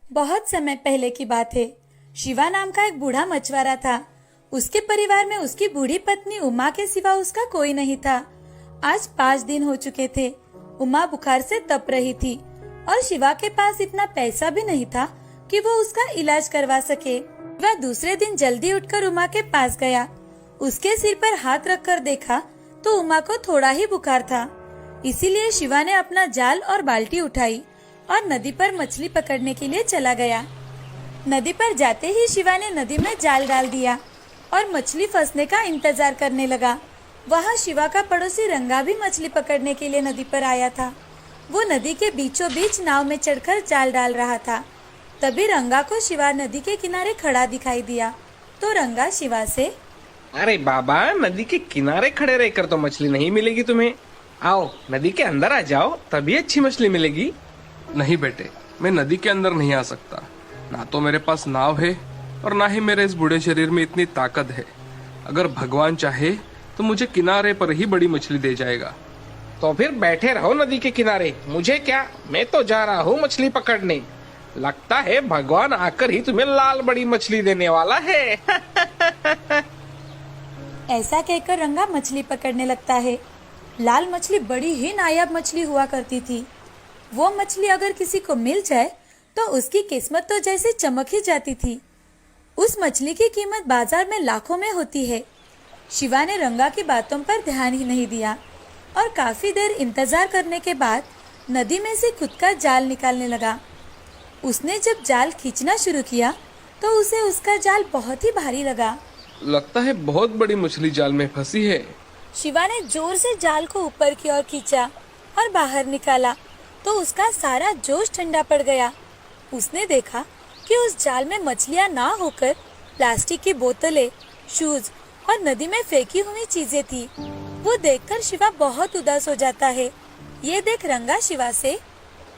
बहुत समय पहले की बात है। शिवा नाम का एक बूढ़ा मछुआरा था। उसके परिवार में उसकी बूढ़ी पत्नी उमा के सिवा उसका कोई नहीं था। आज 5 दिन हो चुके थे। उमा बुखार से तप रही थी और शिवा के पास इतना पैसा भी नहीं था कि वो उसका इलाज करवा सके। वह दूसरे दिन जल्दी उठकर उमा के पास गया। उसके सिर पर हाथ रखकर देखा तो उमा को थोड़ा ही बुखार था। इसीलिए शिवा ने अपना जाल और बाल्टी उठाई और नदी पर मछली पकड़ने के लिए चला गया। नदी पर जाते ही शिवा ने नदी में जाल डाल दिया और मछली फंसने का इंतजार करने लगा। वहाँ शिवा का पड़ोसी रंगा भी मछली पकड़ने के लिए नदी पर आया था। वो नदी के बीचों बीच नाव में चढ़कर जाल डाल रहा था। तभी रंगा को शिवा नदी के किनारे खड़ा दिखाई दिया तो रंगा शिवा से, अरे बाबा, नदी के किनारे खड़े रहकर तो मछली नहीं मिलेगी तुम्हें। आओ नदी के अंदर आ जाओ, तभी अच्छी मछली मिलेगी। नहीं बेटे, मैं नदी के अंदर नहीं आ सकता। ना तो मेरे पास नाव है और ना ही मेरे इस बूढ़े शरीर में इतनी ताकत है। अगर भगवान चाहे तो मुझे किनारे पर ही बड़ी मछली दे जाएगा। तो फिर बैठे रहो नदी के किनारे, मुझे क्या, मैं तो जा रहा हूँ मछली पकड़ने। लगता है भगवान आकर ही तुम्हें लाल बड़ी मछली देने वाला है। ऐसा कहकर रंगा मछली पकड़ने लगता है। लाल मछली बड़ी ही नायाब मछली हुआ करती थी। वो मछली अगर किसी को मिल जाए तो उसकी किस्मत तो जैसे चमक ही जाती थी। उस मछली की कीमत बाजार में लाखों में होती है। शिवा ने रंगा की बातों पर ध्यान ही नहीं दिया और काफी देर इंतजार करने के बाद नदी में से खुद का जाल निकालने लगा। उसने जब जाल खींचना शुरू किया तो उसे उसका जाल बहुत ही भारी लगा। लगता है बहुत बड़ी मछली जाल में फंसी है। शिवा ने जोर से जाल को ऊपर की ओर खींचा और बाहर निकाला तो उसका सारा जोश ठंडा पड़ गया। उसने देखा कि उस जाल में मछलियां ना होकर प्लास्टिक की बोतलें, शूज और नदी में फेंकी हुई चीजें थी। वो देखकर शिवा बहुत उदास हो जाता है। ये देख रंगा शिवा से,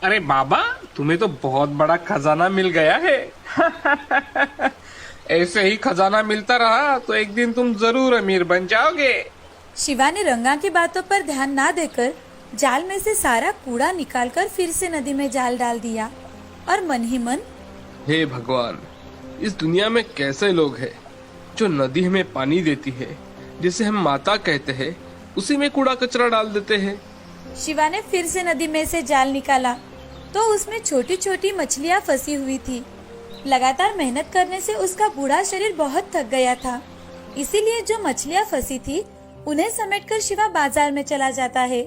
अरे बाबा, तुम्हें तो बहुत बड़ा खजाना मिल गया है। ऐसे ही खजाना मिलता रहा तो एक दिन तुम जरूर अमीर बन जाओगे। शिवा ने रंगा की बातों पर ध्यान ना देकर जाल में से सारा कूड़ा निकालकर फिर से नदी में जाल डाल दिया और मन ही मन, हे भगवान, इस दुनिया में कैसे लोग हैं जो नदी हमें पानी देती है, जिसे हम माता कहते हैं, उसी में कूड़ा कचरा डाल देते हैं। शिवा ने फिर से नदी में से जाल निकाला तो उसमें छोटी छोटी मछलियां फंसी हुई थी। लगातार मेहनत करने से उसका बूढ़ा शरीर बहुत थक गया था। इसीलिए जो मछलियां फंसी थी उन्हें समेटकर शिवा बाजार में चला जाता है।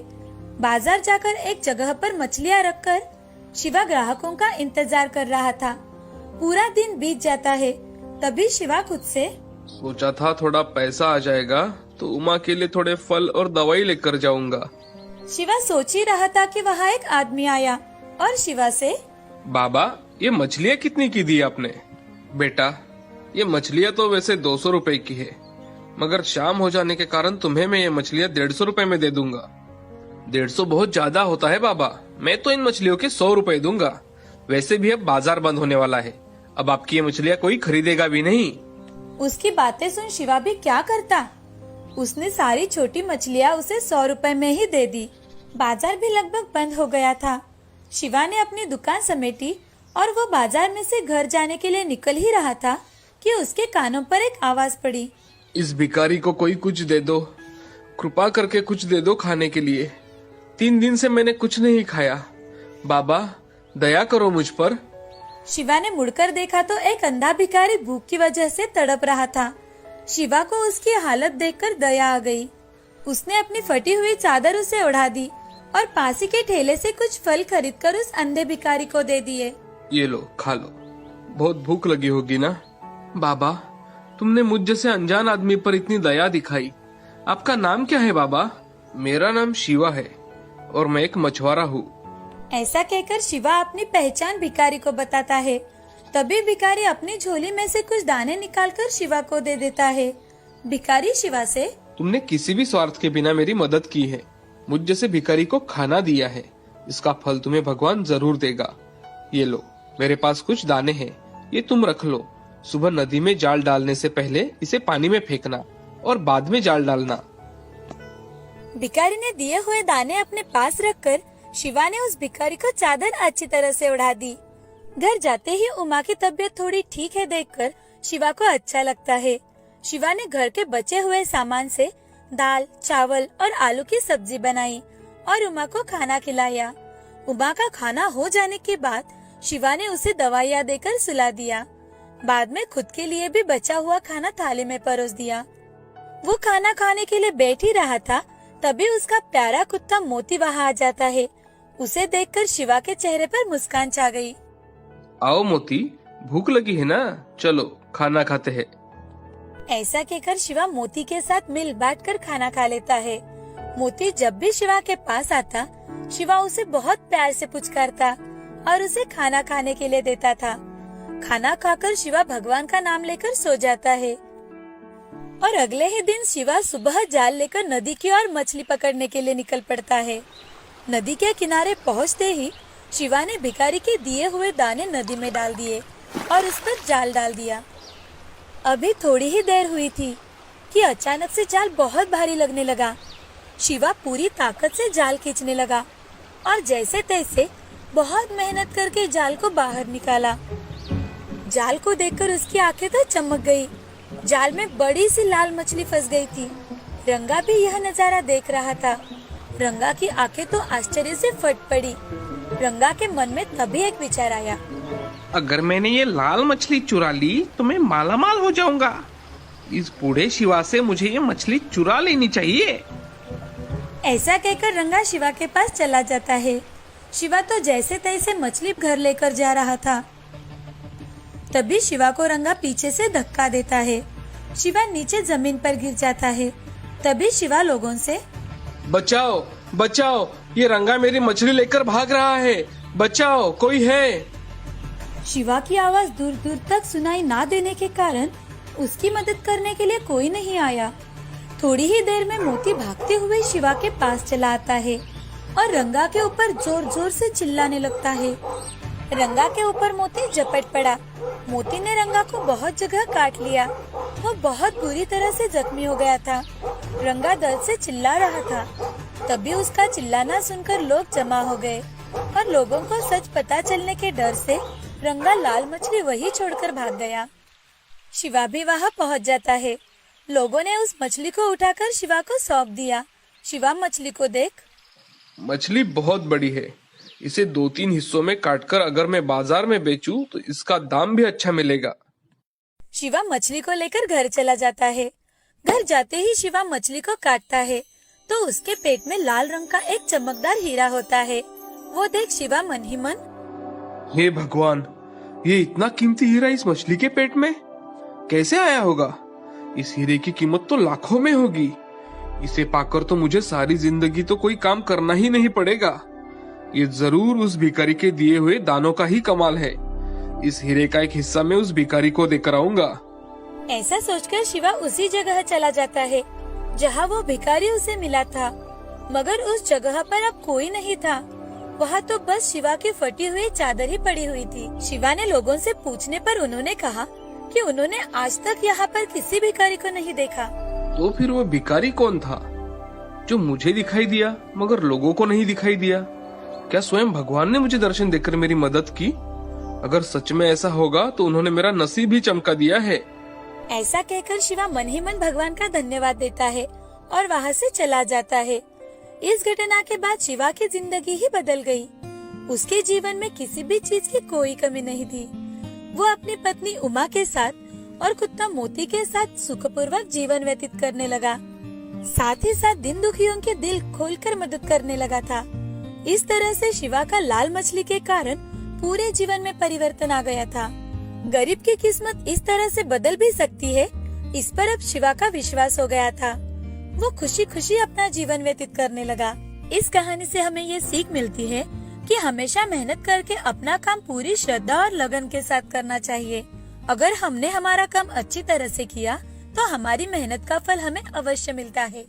बाजार जाकर एक जगह पर मछलियां रखकर शिवा ग्राहकों का इंतजार कर रहा था। पूरा दिन बीत जाता है। तभी शिवा खुद से, सोचा था थोड़ा पैसा आ जाएगा तो उमा के लिए थोड़े फल और दवाई लेकर जाऊंगा। शिवा सोच ही रहा था कि वहाँ एक आदमी आया और शिवा से, बाबा, ये मछलियाँ कितनी की दी आपने? बेटा, ये मछलियाँ तो वैसे 200 रुपए की है, मगर शाम हो जाने के कारण तुम्हें मैं ये मछलियाँ 150 रुपए में दे दूंगा। 150 बहुत ज्यादा होता है बाबा, मैं तो इन मछलियों के 100 रुपए दूंगा। वैसे भी अब बाजार बंद होने वाला है, अब आपकी ये मछलियाँ कोई खरीदेगा भी नहीं। उसकी बातें सुन शिवा भी क्या करता। उसने सारी छोटी मछलियाँ उसे 100 रुपए में ही दे दी। बाजार भी लगभग बंद हो गया था। शिवा ने अपनी दुकान समेटी और वो बाजार में से घर जाने के लिए निकल ही रहा था कि उसके कानों पर एक आवाज पड़ी, इस भिखारी को कोई कुछ दे दो, कृपा करके कुछ दे दो खाने के लिए। 3 दिन से मैंने कुछ नहीं खाया। बाबा, दया करो मुझ पर। शिवा ने मुड़कर देखा तो एक अंधा भिखारी भूख की वजह से तड़प रहा था। शिवा को उसकी हालत देखकर दया आ गई। उसने अपनी फटी हुई चादर उसे ओढ़ा दी और पास ही के ठेले से कुछ फल खरीदकर उस अंधे भिखारी को दे दिए। ये लो, खा लो, बहुत भूख लगी होगी ना। बाबा, तुमने मुझ जैसे अनजान आदमी पर इतनी दया दिखाई। आपका नाम क्या है बाबा? मेरा नाम शिवा है और मैं एक मछुआरा हूँ। ऐसा कहकर शिवा अपनी पहचान भिखारी को बताता है। तभी भिखारी अपनी झोली में से कुछ दाने निकालकर शिवा को दे देता है। भिखारी शिवा से, तुमने किसी भी स्वार्थ के बिना मेरी मदद की है, मुझ जैसे भिखारी को खाना दिया है, इसका फल तुम्हें भगवान जरूर देगा। ये लो, मेरे पास कुछ दाने हैं, ये तुम रख लो। सुबह नदी में जाल डालने से पहले इसे पानी में फेंकना और बाद में जाल डालना। भिखारी ने दिए हुए दाने अपने पास रखकर शिवा ने उस भिखारी को चादर अच्छी तरह से उड़ा दी। घर जाते ही उमा की तबीयत थोड़ी ठीक है देखकर शिवा को अच्छा लगता है। शिवा ने घर के बचे हुए सामान से दाल, चावल और आलू की सब्जी बनाई और उमा को खाना खिलाया। उमा का खाना हो जाने के बाद शिवा ने उसे दवाइयाँ देकर सुला दिया। बाद में खुद के लिए भी बचा हुआ खाना थाली में परोस दिया। वो खाना खाने के लिए बैठ ही रहा था, तभी उसका प्यारा कुत्ता मोती वहाँ आ जाता है। उसे देखकर शिवा के चेहरे पर मुस्कान छा गई। आओ मोती, भूख लगी है ना, चलो खाना खाते हैं। ऐसा कहकर शिवा मोती के साथ मिल बांट कर खाना खा लेता है। मोती जब भी शिवा के पास आता, शिवा उसे बहुत प्यार से पुचकारता और उसे खाना खाने के लिए देता था। खाना खाकर शिवा भगवान का नाम लेकर सो जाता है और अगले ही दिन शिवा सुबह जाल लेकर नदी की ओर मछली पकड़ने के लिए निकल पड़ता है। नदी के किनारे पहुंचते ही शिवा ने भिखारी के दिए हुए दाने नदी में डाल दिए और उस पर जाल डाल दिया। अभी थोड़ी ही देर हुई थी कि अचानक से जाल बहुत भारी लगने लगा। शिवा पूरी ताकत से जाल खींचने लगा और जैसे तैसे बहुत मेहनत करके जाल को बाहर निकाला। जाल को देखकर उसकी आंखें तो चमक गई। जाल में बड़ी सी लाल मछली फंस गई थी। रंगा भी यह नजारा देख रहा था। रंगा की आंखें तो आश्चर्य से फट पड़ी। रंगा के मन में तभी एक विचार आया। अगर मैंने ये लाल मछली चुरा ली तो मैं मालामाल हो जाऊंगा। इस बूढ़े शिवा से मुझे ये मछली चुरा लेनी चाहिए। ऐसा कहकर रंगा शिवा के पास चला जाता है। शिवा तो जैसे तैसे मछली घर लेकर जा रहा था, तभी शिवा को रंगा पीछे से धक्का देता है। शिवा नीचे जमीन पर गिर जाता है। तभी शिवा लोगों से, बचाओ बचाओ, ये रंगा मेरी मछली लेकर भाग रहा है, बचाओ, कोई है। शिवा की आवाज दूर दूर तक सुनाई ना देने के कारण उसकी मदद करने के लिए कोई नहीं आया। थोड़ी ही देर में मोती भागते हुए शिवा के पास चला आता है और रंगा के ऊपर जोर जोर से चिल्लाने लगता है। रंगा के ऊपर मोती झपट पड़ा। मोती ने रंगा को बहुत जगह काट लिया। वो बहुत बुरी तरह से जख्मी हो गया था। रंगा दर्द से चिल्ला रहा था। तभी उसका चिल्लाना सुनकर लोग जमा हो गए और लोगों को सच पता चलने के डर से रंगा लाल मछली वही छोड़कर भाग गया। शिवा भी वहाँ पहुँच जाता है। लोगों ने उस मछली को उठाकर शिवा को सौंप दिया। शिवा मछली को देख, मछली बहुत बड़ी है, इसे 2-3 हिस्सों में काटकर अगर मैं बाजार में बेचूं तो इसका दाम भी अच्छा मिलेगा। शिवा मछली को लेकर घर चला जाता है। घर जाते ही शिवा मछली को काटता है तो उसके पेट में लाल रंग का एक चमकदार हीरा होता है। वो देख शिवा मन ही मन, हे भगवान, ये इतना कीमती हीरा इस मछली के पेट में कैसे आया होगा? इस हीरे की कीमत तो लाखों में होगी। इसे पाकर तो मुझे सारी जिंदगी तो कोई काम करना ही नहीं पड़ेगा। ये जरूर उस भिखारी के दिए हुए दानों का ही कमाल है। इस हीरे का एक हिस्सा मैं उस भिखारी को देकर आऊंगा। ऐसा सोचकर शिवा उसी जगह चला जाता है जहाँ वो भिखारी उसे मिला था। मगर उस जगह पर अब कोई नहीं था। वहाँ तो बस शिवा की फटी हुई चादर ही पड़ी हुई थी। शिवा ने लोगों से पूछने पर उन्होंने कहा कि उन्होंने आज तक यहाँ पर किसी भिखारी को नहीं देखा। तो फिर वो भिखारी कौन था जो मुझे दिखाई दिया मगर लोगों को नहीं दिखाई दिया? क्या स्वयं भगवान ने मुझे दर्शन देकर मेरी मदद की? अगर सच में ऐसा होगा तो उन्होंने मेरा नसीब ही चमका दिया है। ऐसा कहकर शिवा मन ही मन भगवान का धन्यवाद देता है और वहाँ से चला जाता है। इस घटना के बाद शिवा की जिंदगी ही बदल गई। उसके जीवन में किसी भी चीज की कोई कमी नहीं थी। वो अपनी पत्नी उमा के साथ और कुत्ता मोती के साथ सुखपूर्वक जीवन व्यतीत करने लगा। साथ ही साथ दिन दुखियों के दिल खोलकर मदद करने लगा था। इस तरह से शिवा का लाल मछली के कारण पूरे जीवन में परिवर्तन आ गया था। गरीब की किस्मत इस तरह से बदल भी सकती है, इस पर अब शिवा का विश्वास हो गया था। वो खुशी खुशी अपना जीवन व्यतीत करने लगा। इस कहानी से हमें ये सीख मिलती है कि हमेशा मेहनत करके अपना काम पूरी श्रद्धा और लगन के साथ करना चाहिए। अगर हमने हमारा काम अच्छी तरह से किया तो हमारी मेहनत का फल हमें अवश्य मिलता है।